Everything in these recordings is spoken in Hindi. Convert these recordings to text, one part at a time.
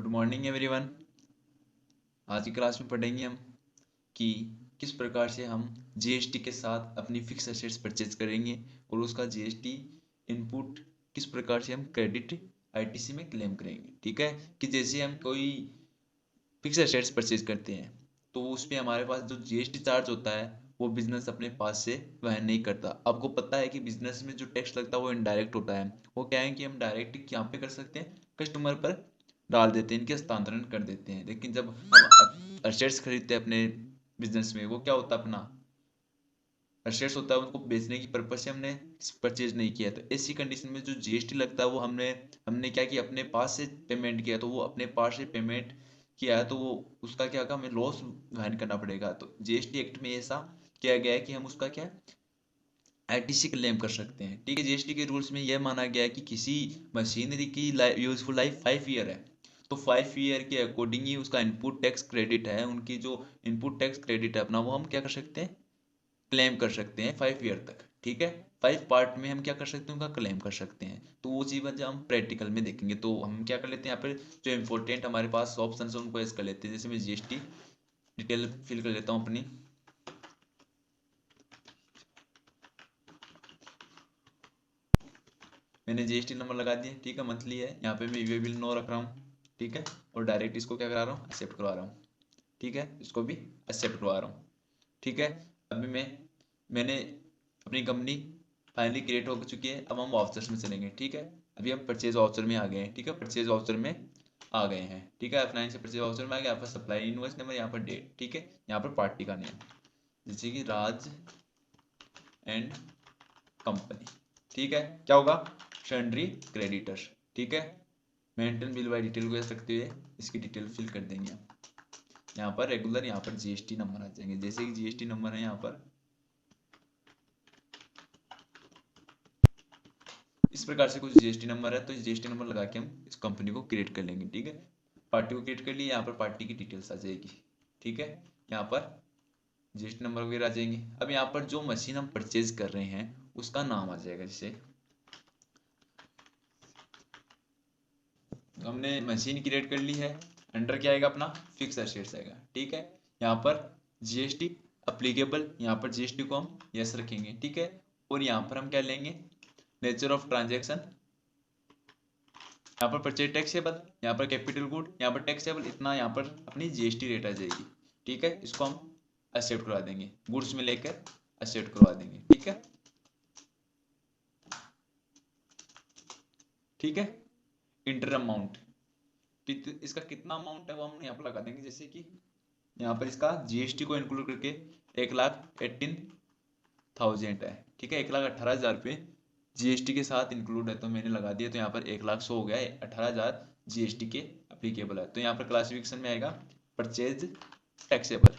Good morning everyone. आज की क्लास में पढ़ेंगे हम कि किस प्रकार से हम जीएसटी के साथ अपनी फिक्स एसेट्स परचेज करेंगे और उसका जीएसटी इनपुट किस प्रकार से हम क्रेडिट आईटीसी में क्लेम करेंगे। ठीक है, कि जैसे हम कोई फिक्स एसेट्स परचेज करते हैं तो उसमें हमारे पास जो जीएसटी चार्ज होता है वो बिजनेस अपने पास से वहन नहीं करता। आपको पता है कि बिजनेस में जो टैक्स लगता है वो इनडायरेक्ट होता है। वो क्या है कि हम डायरेक्ट यहाँ पे कर सकते हैं, कस्टमर पर डाल देते हैं, इनके हस्तांतरण कर देते हैं। लेकिन जब हम असेट्स खरीदते हैं अपने बिजनेस में, वो क्या होता है, अपना असेट्स होता है, उनको बेचने की पर्पज से हमने परचेज नहीं किया। तो ऐसी कंडीशन में जो जीएसटी लगता है वो हमने हमने क्या किया, अपने पास से पेमेंट किया, तो वो अपने पास से पेमेंट किया है तो वो उसका क्या होगा, हमें लॉस वहन करना पड़ेगा। तो जीएसटी एक्ट में ऐसा किया गया है कि हम उसका क्या आईटीसी क्लेम कर सकते हैं। ठीक है, जीएसटी के रूल्स में यह माना गया है कि किसी मशीनरी की यूजफुल लाइफ 5 ईयर है, तो 5 ईयर के अकॉर्डिंग ही उसका इनपुट टैक्स क्रेडिट है, उनकी जो इनपुट टैक्स क्रेडिट है अपना, वो हम क्या कर सकते हैं, क्लेम कर सकते हैं 5 ईयर तक। ठीक है, 5 पार्ट में हम क्या कर सकते हैं, उनका क्लेम कर सकते हैं। तो वो चीज़ जब हम प्रैक्टिकल में देखेंगे तो हम क्या कर लेते हैं, यहाँ पर जो इंपॉर्टेंट हमारे पास ऑप्शन है उनको ऐसे कर लेते हैं। जैसे मैं जीएसटी डिटेल फिल कर लेता हूँ अपनी। मैंने जीएसटी नंबर लगा दिया, ठीक है, मंथली है, यहाँ पे मैं वे बिल नो रख रहा हूँ। ठीक है, और डायरेक्ट इसको क्या करा रहा हूँ, एक्सेप्ट करवा रहा हूँ। ठीक है, इसको भी एक्सेप्ट करवा रहा हूँ। ठीक है, अभी मैंने अपनी कंपनी फाइनली क्रिएट हो चुकी है। अब हम वाउचर्स में चलेंगे। ठीक है, अभी हम परचेज वाउचर में आ गए हैं। ठीक है, परचेज वाउचर में आ गए हैं। ठीक है, ऑफलाइन से परचेज वाउचर में आ गए। यहाँ पर सप्लाई इनवॉइस नंबर, यहाँ पर डेट। ठीक है, यहाँ पर पार्टी का नेम जैसे कि राज एंड कंपनी। ठीक है, क्या होगा, सन्ड्री क्रेडिटर्स। ठीक है, मेंटेन बिल बाय डिटेल को ऐसे रखते हुए इसकी डिटेल फिल कर देंगे। यहाँ पर रेगुलर, यहाँ पर जीएसटी नंबर आ जाएंगे। जैसे कि जीएसटी नंबर है यहाँ पर इस प्रकार से कुछ जीएसटी नंबर है, तो जीएसटी नंबर लगा के हम इस कंपनी को क्रिएट कर लेंगे। ठीक है, पार्टी को क्रिएट कर लिए, यहाँ पर पार्टी की डिटेल्स आ जाएगी। ठीक है, यहाँ पर जीएसटी नंबर वगैरह आ जाएंगे। अब यहाँ पर जो मशीन हम परचेज कर रहे हैं उसका नाम आ जाएगा। जैसे हमने मशीन क्रिएट कर ली है, अंडर क्या आएगा, अपना फिक्स एसेट्स आएगा। ठीक है, यहाँ पर जीएसटी अप्लीकेबल, यहाँ पर जीएसटी को हम यस रखेंगे। ठीक है, और यहाँ पर हम क्या लेंगे, नेचर ऑफ ट्रांजेक्शन, यहाँ पर परचेज टैक्सेबल, यहाँ पर कैपिटल गुड, यहाँ पर टैक्सेबल इतना, यहाँ पर अपनी जीएसटी रेट आ जाएगी। ठीक है, इसको हम एक्सेप्ट करवा देंगे, गुड्स में लेकर एक्सेप्ट करवा देंगे। ठीक है, ठीक है, इंटर अमाउंट, इसका कितना अमाउंट है वो हम यहाँ पर लगा देंगे। जैसे कि यहाँ पर इसका जीएसटी को इंक्लूड करके 1,18,000 है। ठीक है, 1,18,000 रुपये जीएसटी के साथ इंक्लूड है, तो मैंने लगा दिया। तो यहाँ पर 1,00,100 हो गया है, 18,000 जीएसटी के अप्लीकेबल है। तो यहाँ पर क्लासिफिकेशन में आएगा परचेज टैक्सेबल।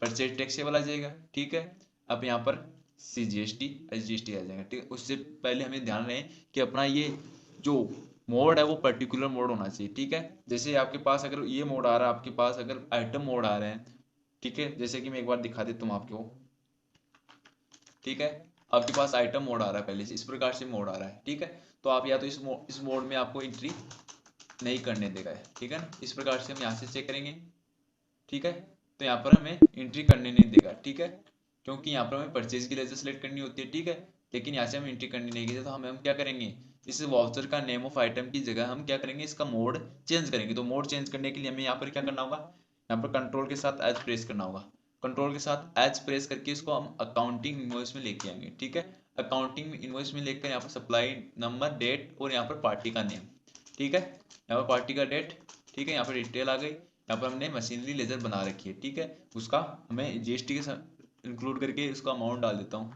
परचेज टैक्सेबल आ जाएगा। ठीक है, अब यहाँ पर सीजीएसटी एसजीएसटी आ जाएगा। ठीक है, उससे पहले हमें ध्यान रहे कि अपना ये जो मोड है वो पर्टिकुलर मोड होना चाहिए। ठीक है, जैसे आपके पास अगर ये मोड आ रहा है, आपके पास अगर आइटम मोड आ रहे हैं, ठीक है, जैसे कि मैं एक बार दिखा देता हूँ आपको। ठीक है, आपके पास आइटम मोड आ रहा है, पहले से इस प्रकार से मोड आ रहा है। ठीक है, तो आप या तो इस मोड में आपको एंट्री नहीं करने देगा है। ठीक है ना, इस प्रकार से हम यहाँ से चेक करेंगे। ठीक है, तो यहाँ पर हमें एंट्री करने नहीं देगा। ठीक है, क्योंकि यहाँ पर हमें परचेज की लेजर सेलेक्ट करनी होती है। ठीक है, लेकिन यहाँ से हम एंट्री करनी नहीं की, तो हम क्या करेंगे, इस वाउचर का नेम ऑफ आइटम की जगह हम क्या करेंगे, इसका मोड चेंज करेंगे। तो मोड चेंज करने के लिए हमें यहाँ पर क्या करना होगा, यहाँ पर कंट्रोल के साथ एज प्रेस करना होगा। कंट्रोल के साथ एज प्रेस करके इसको हम अकाउंटिंग इनवॉइस में लेके आएंगे। ठीक है, अकाउंटिंग इनवॉइस में लेकर यहाँ पर सप्लाई नंबर, डेट और यहाँ पर पार्टी का नेम। ठीक है, यहाँ पर पार्टी का डेट। ठीक है, यहाँ पर डिटेल आ गई। यहाँ पर हमने मशीनरी लेजर बना रखी है। ठीक है, उसका हमें जीएसटी के साथ इंक्लूड करके उसका अमाउंट डाल देता हूँ,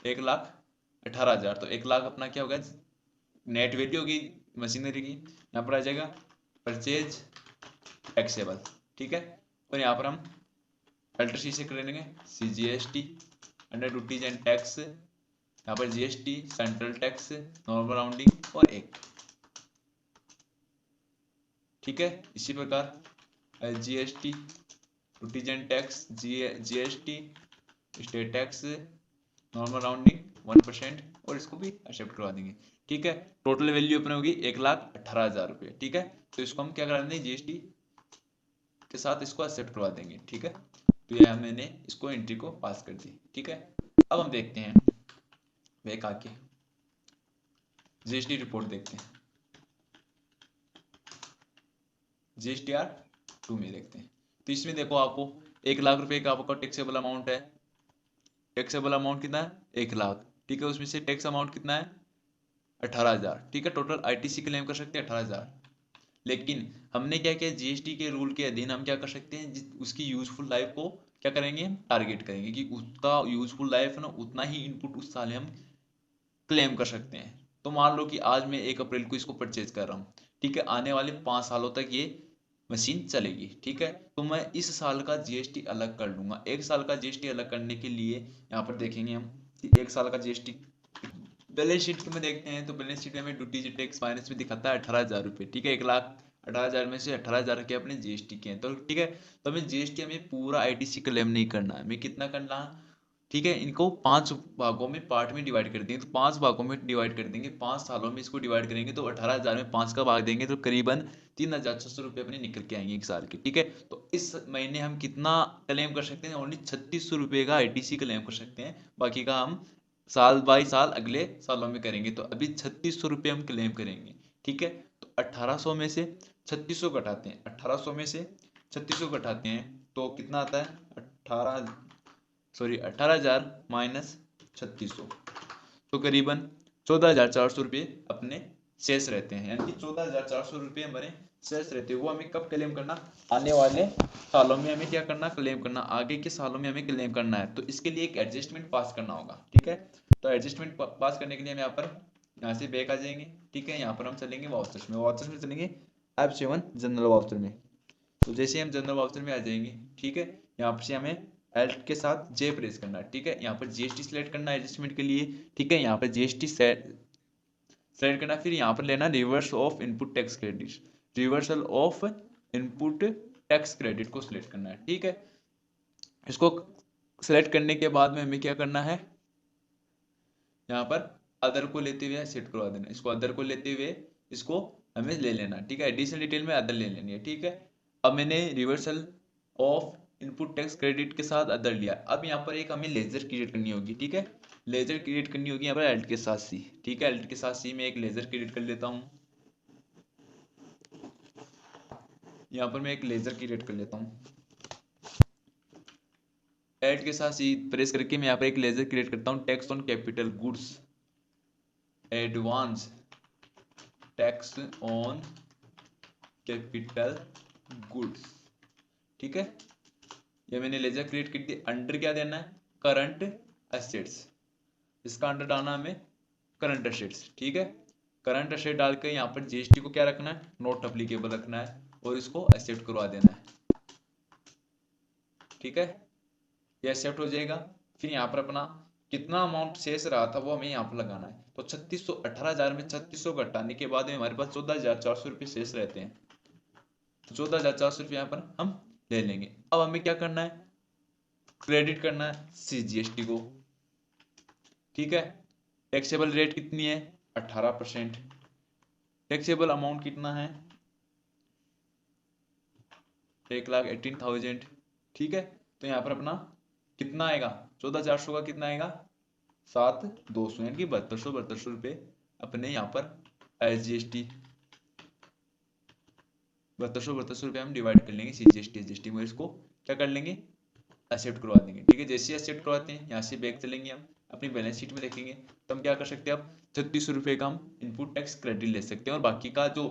1,18,000। तो 1,00,000 अपना क्या होगा, नेट वैल्यू होगी मशीनरी की। यहाँ पर आ जाएगा परचेज टैक्सेबल। ठीक है, और यहाँ पर हम अल्टर सी से कर लेंगे CGST under duties and tax, यहाँ पर GST, central tax, normal rounding और एक। ठीक है, इसी प्रकार GST duties and tax, GST, state tax, normal rounding 1%, और इसको भी एक्सेप्ट करवा देंगे। ठीक है, टोटल वैल्यू अपने होगी 1,18,000 रुपये। ठीक है, तो इसको हम क्या करा देंगे, जीएसटी के साथ इसको एक्सेप्ट करवा देंगे। ठीक है, तो यह मैंने इसको एंट्री को पास कर दी। ठीक है, अब हम देखते हैं बैक आके जीएसटी रिपोर्ट देखते हैं, जीएसटीआर 2 में देखते हैं। तो इसमें देखो आपको 1,00,000 रुपए का आपका टैक्सेबल अमाउंट है। टैक्सेबल अमाउंट कितना है, 1,00,000। ठीक है, उसमें से टैक्स अमाउंट कितना है, 18,000। ठीक है, टोटल आईटीसी क्लेम कर सकते हैं 18,000। लेकिन हमने क्या किया, जीएसटी के रूल के अधीन हम क्या कर सकते हैं, उसकी यूजफुल लाइफ को क्या करेंगे, टारगेट करेंगे कि उसका यूजफुल लाइफ है ना, उतना ही इनपुट उस साल हम क्लेम कर सकते हैं। तो मान लो कि आज मैं 1 अप्रैल को इसको परचेज कर रहा हूँ। ठीक है, आने वाले 5 सालों तक ये मशीन चलेगी। ठीक है, तो मैं इस साल का जीएसटी अलग कर लूंगा। 1 साल का जीएसटी अलग करने के लिए यहाँ पर देखेंगे हम कि 1 साल का जीएसटी बैलेंस शीट में देखते हैं। तो बैलेंस शीट में हमें ड्यूटी टैक्स माइनस में दिखाता है 18,000 रुपये। ठीक है, 1,18,000 में से 18,000 के अपने जीएसटी के हैं। तो ठीक है, तो हमें जीएसटी हमें पूरा आईटीसी क्लेम नहीं करना है, हमें कितना करना है। ठीक है, इनको 5 भागों में पार्ट में डिवाइड कर देंगे। तो 5 भागों में डिवाइड कर देंगे, 5 सालों में इसको डिवाइड करेंगे। तो 18,000 में 5 का भाग देंगे तो करीबन 3,600 रुपये अपने निकल के आएंगे 1 साल के। ठीक है, तो इस महीने हम कितना क्लेम कर सकते हैं, ओनली 3,600 रुपये का आईटीसी क्लेम कर सकते हैं। बाकी का हम साल बाई साल अगले सालों में करेंगे। तो अभी 3,600 रुपये हम क्लेम करेंगे। ठीक है, तो 1,800 में से 3,600 घटाते हैं, 1,800 में से 3,600 घटाते हैं तो कितना आता है, 18,000 माइनस 3,600, तो करीबन 14,400 रुपये अपने शेष रहते हैं। यानी कि 14,400 रुपये हमारे शेष रहते हैं। वो हमें कब क्लेम करना, आने वाले सालों में हमें क्या करना, क्लेम करना, आगे के सालों में हमें क्लेम करना है। तो इसके लिए एक एडजस्टमेंट पास करना होगा। ठीक है, तो एडजस्टमेंट पास करने के लिए हम यहाँ से बैक आ जाएंगे। ठीक है, यहाँ पर हम चलेंगे वाउचर्स में, वाउचर्स में चलेंगे F7 जनरल वाउचर में। तो जैसे हम जनरल वाउचर में आ जाएंगे, ठीक है, यहाँ से हमें एल्ट के साथ जे प्रेस करना है। ठीक है, यहाँ पर जीएसटी सिलेक्ट करना है एडजस्टमेंट के लिए। ठीक है, यहाँ पर जीएसटी सेलेक्ट करना, फिर यहाँ पर लेना reverse of input tax credit, reversal of input tax credit को सिलेक्ट करना है। ठीक है, इसको सिलेक्ट करने के बाद में हमें क्या करना है, यहाँ पर अदर को लेते हुए सेट करवा देना। इसको अदर को लेते हुए इसको हमें ले लेना। ठीक है, एडिशनल डिटेल में अदर ले लेनी है। ठीक है, अब मैंने reversal of input tax credit के साथ अदर लिया। अब यहाँ पर एक हमें लेजर क्रिएट करनी होगी। ठीक है, लेजर क्रिएट करनी होगी यहाँ पर एल्ट के साथ सी। ठीक है, एल्ट के साथ सी में एक लेजर क्रिएट कर लेता हूँ। यहाँ पर मैं एक लेजर क्रिएट कर लेता हूँ, एल्ट के साथ सी प्रेस करके मैं यहाँ पर एक लेजर क्रिएट करता हूँ। Tax on capital goods, advance tax on capital goods. ठीक है, ये मैंने लेजर क्रिएट कर दिया। अंडर क्या देना है, करंट एसेट्स, इसका अंडर डालना हमें करंट एसेट्स। ठीक है, करंट एसेट डाल के यहाँ पर जीएसटी को क्या रखना है, नॉट अप्लीकेबल रखना है और इसको एक्सेप्ट करवा देना है। ठीक है, ये एक्सेप्ट हो जाएगा। फिर यहाँ पर अपना कितना अमाउंट शेष रहा था वो हमें यहाँ पर लगाना है। तो 3,600, 18,000 में 3,600 घटाने के बाद में हमारे पास 14,400 रुपये शेष रहते हैं। तो 14,400 रुपये यहाँ पर हम ले लेंगे। अब हमें क्या करना है, क्रेडिट करना है सीजीएसटी को। ठीक है, टैक्सेबल रेट कितनी है, 18%। टैक्सेबल अमाउंट कितना है, 1,18,000। ठीक है, तो यहाँ पर अपना कितना आएगा, 14,400 का कितना आएगा, 7,200, यानी कि 7200 रुपये अपने यहाँ पर एसजीएसटी 7200 रुपये हम डिवाइड कर लेंगे सीजीएसटी एसजीएसटी में। इसको क्या कर लेंगे, एक्सेप्ट करवा देंगे। ठीक है, जैसे एक्सेप्ट करवाते हैं यहाँ से बैक चलेंगे, हम अपनी बैलेंस शीट में देखेंगे तो हम क्या कर सकते हैं, अब 3,600 रुपये का हम इनपुट टैक्स क्रेडिट ले सकते हैं और बाकी का जो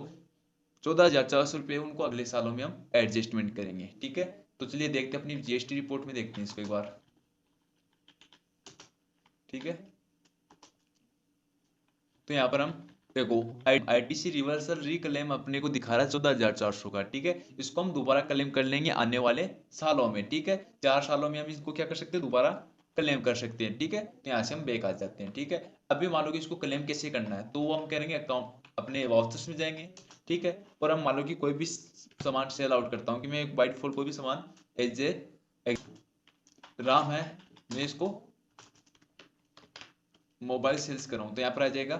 14,400 रुपये उनको अगले सालों में हम एडजस्टमेंट करेंगे। ठीक है, तो चलिए देखते हैं अपनी जीएसटी रिपोर्ट में, देखते हैं इसको एक बार। ठीक है, तो यहाँ पर हम देखो आईटीसी रिवर्सल रिक्लेम अपने को दिखा रहा है 14,400 का। ठीक है, इसको हम दोबारा क्लेम कर लेंगे आने वाले सालों में। ठीक है, 4 सालों में हम इसको क्या कर सकते हैं, दोबारा क्लेम कर सकते हैं। ठीक है, तो यहाँ से हम बैक आ जाते हैं। ठीक है, अभी मान लो कि इसको क्लेम कैसे करना है, तो वो हम करेंगे अकाउंट अपने वाउचर्स में जाएंगे। ठीक है, और हम मान लो कि कोई भी सामान सेल आउट करता हूँ कि मैं बाई डिफॉल्ट कोई भी सामान एज ए राम है, मैं इसको मोबाइल सेल्स कर रहा हूँ तो यहाँ पर आ जाएगा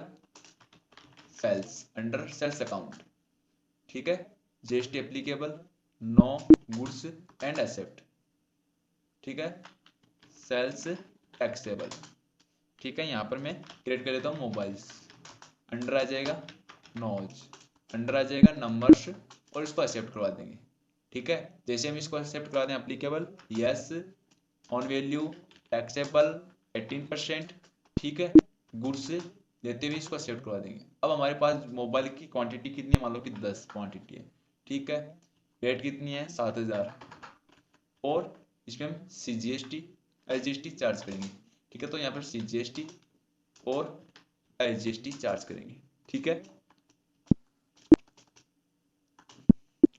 सेल्स अंडर सेल्स अकाउंट, ठीक है। GST applicable no goods and asset, ठीक है। सेल्स टैक्सेबल, ठीक है। यहाँ पर मैं क्रिएट कर लेता हूँ मोबाइल्स, अंडर आ जाएगा नॉज, अंडर आ जाएगा नंबर्स और इसको एक्सेप्ट करवा देंगे, ठीक है। जैसे हम इसको एक्सेप्ट करवा दें applicable yes, on value taxable 18%, ठीक है। गुड्स लेते हुए इसको एक्सेप्ट करवा देंगे। अब हमारे पास मोबाइल की क्वांटिटी कितनी है, मान लो कि 10 क्वांटिटी है, ठीक है। रेट कितनी है 7000 और इसमें हम CGST SGST चार्ज करेंगे, ठीक है। तो यहाँ पर CGST और SGST चार्ज करेंगे, ठीक है,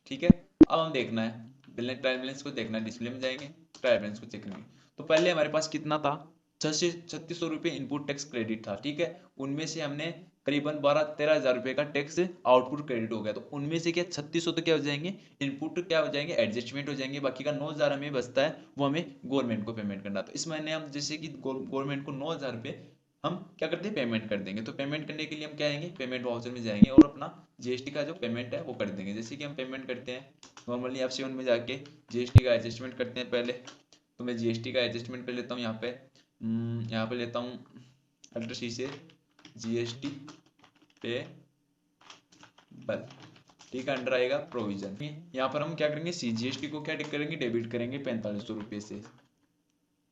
ठीक है। अब हम देखना है ट्रायल बैलेंस को देखना है, डिस्प्ले में जाएंगे ट्रायल बैलेंस को चेक करेंगे। तो पहले हमारे पास कितना था 3600 रुपये इनपुट टैक्स क्रेडिट था, ठीक है। उनमें से हमने करीबन 12-13 हजार रुपये का टैक्स आउटपुट क्रेडिट हो गया, तो उनमें से क्या 3600 तो क्या हो जाएंगे इनपुट, क्या हो जाएंगे एडजस्टमेंट हो जाएंगे, बाकी का 9000 हमें बचता है वो हमें गवर्नमेंट को पेमेंट करना। तो इस महीने हम जैसे कि गवर्नमेंट को 9000 रुपये हम क्या करते हैं पेमेंट कर देंगे। तो पेमेंट करने के लिए हम क्या आएंगे पेमेंट वाउचर में जाएंगे और अपना जीएसटी का जो पेमेंट है वो कर देंगे। जैसे कि हम पेमेंट करते हैं नॉर्मली F7 में जाके जीएसटी का एडजस्टमेंट करते हैं पहले। तो मैं जीएसटी का एडजस्टमेंट कर लेता हूँ यहाँ पे लेता हूँ अल्टर सी से जीएसटी पेबल, ठीक है। अंडर आएगा प्रोविजन, यहाँ पर हम क्या करेंगे CGST को क्या करेंगे डेबिट करेंगे 4500 रुपये से।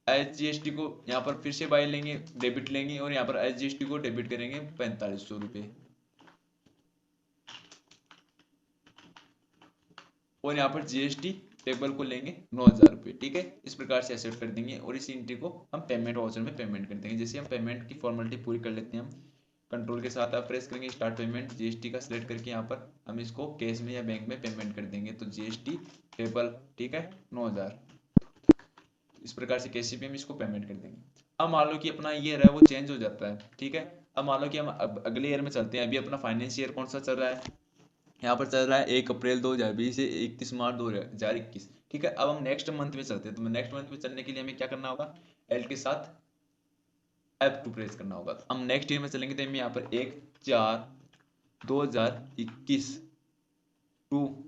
SGST को यहाँ पर फिर से बाय लेंगे डेबिट लेंगे और यहाँ पर SGST को डेबिट करेंगे 4500 रुपये और यहाँ पर GST टेबल को लेंगे 9000 रुपये, ठीक है। इस प्रकार से एक्सेप्ट कर देंगे और इस एंट्री को हम पेमेंट वाउचर में पेमेंट कर देंगे। जैसे हम पेमेंट की फॉर्मेलिटी पूरी कर लेते हैं, हम कंट्रोल के साथ आप प्रेस करेंगे स्टार्ट पेमेंट, जीएसटी का सिलेक्ट करके यहाँ पर हम इसको कैश में या बैंक में पेमेंट कर देंगे। तो जीएसटी पेबल, ठीक है 9000, इस प्रकार से कैसे भी हम इसको पेमेंट कर देंगे। अब मान लो कि अपना ईयर है वो चेंज हो जाता है, ठीक है। अब मान लो कि हम अब अगले ईयर में चलते हैं। अभी अपना फाइनेंस ईयर कौन सा चल रहा है, यहाँ पर चल रहा है 1 अप्रैल 2020 से 31 मार्च 2021, ठीक है। अब हम नेक्स्ट मंथ में चलते हैं। तो नेक्स्ट मंथ में चलने के लिए हमें क्या करना होगा एल के साथ F2 प्रेस करना होगा। तो हम नेक्स्ट ईयर में चलेंगे तो हम यहाँ पर 1/4/2021 टू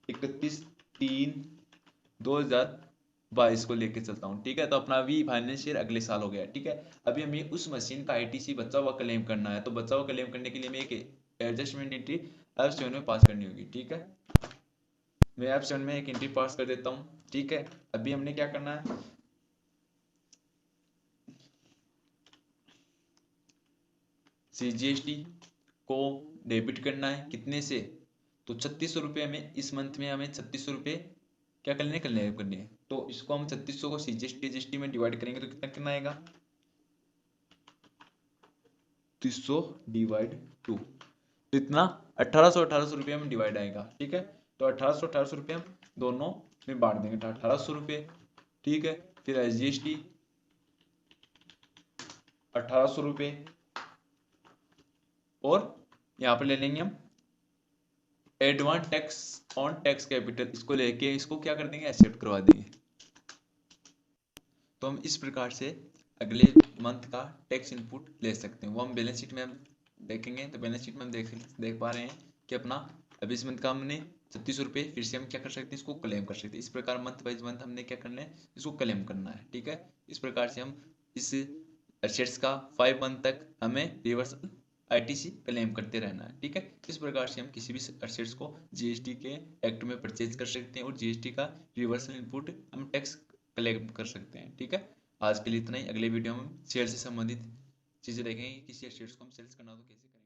31/3/2022 को लेके चलता हूँ, ठीक है। तो अपना अभी फाइनेंस ईयर अगले साल हो गया, ठीक है। अभी हमें उस मशीन का ITC बचा हुआ क्लेम करना है। तो बचा हुआ क्लेम करने के लिए हमें एक एडजस्टमेंट एंट्री F7 में पास करनी होगी, ठीक है। मैं F7 में एक एंट्री पास कर देता हूँ, ठीक है। अभी हमने क्या करना है CGST को डेबिट करना है कितने से, तो 3600 रुपये में इस मंथ में हमें 3600 रुपये क्या करने करने हैं। तो इसको हम 3600 को CGST में डिवाइड करेंगे तो कितना कितना आएगा 300 डिवाइड 2, तो इतना 1800 रुपये में डिवाइड आएगा, ठीक है। तो 1800 रुपये हम दोनों में बांट देंगे, तो 1800 रुपये, ठीक है। फिर SGST 1800 रुपये और यहाँ पर ले लेंगे हम advance tax on tax capital, इसको लेके इसको क्या कर देंगे एक्सेप्ट करवा देंगे। तो हम इस प्रकार से अगले मंथ का टैक्स इनपुट ले सकते हैं। वो हम बैलेंस शीट में हम देखेंगे। तो बैलेंस शीट में हम देख पा रहे हैं कि अपना अभी इस मंथ का हमने 3600 रुपये फिर से हम क्या कर सकते हैं इसको क्लेम कर सकते हैं। इस प्रकार मंथ वाइज मंथ हमने क्या करना है इसको क्लेम करना है, ठीक है। इस प्रकार से हम इस एसेट्स का 5 मंथ तक हमें रिवर्सल ITC क्लेम करते रहना है, ठीक है। इस प्रकार से हम किसी भी एसेट्स को GST के एक्ट में परचेज कर सकते हैं और GST का रिवर्सल इनपुट हम टैक्स क्लेम कर सकते हैं, ठीक है। आज के लिए इतना ही। अगले वीडियो में हम शेयर से संबंधित चीज़ें देखेंगे, किसी एसेट्स को हम सेल्स करना हो तो कैसे करेंगे।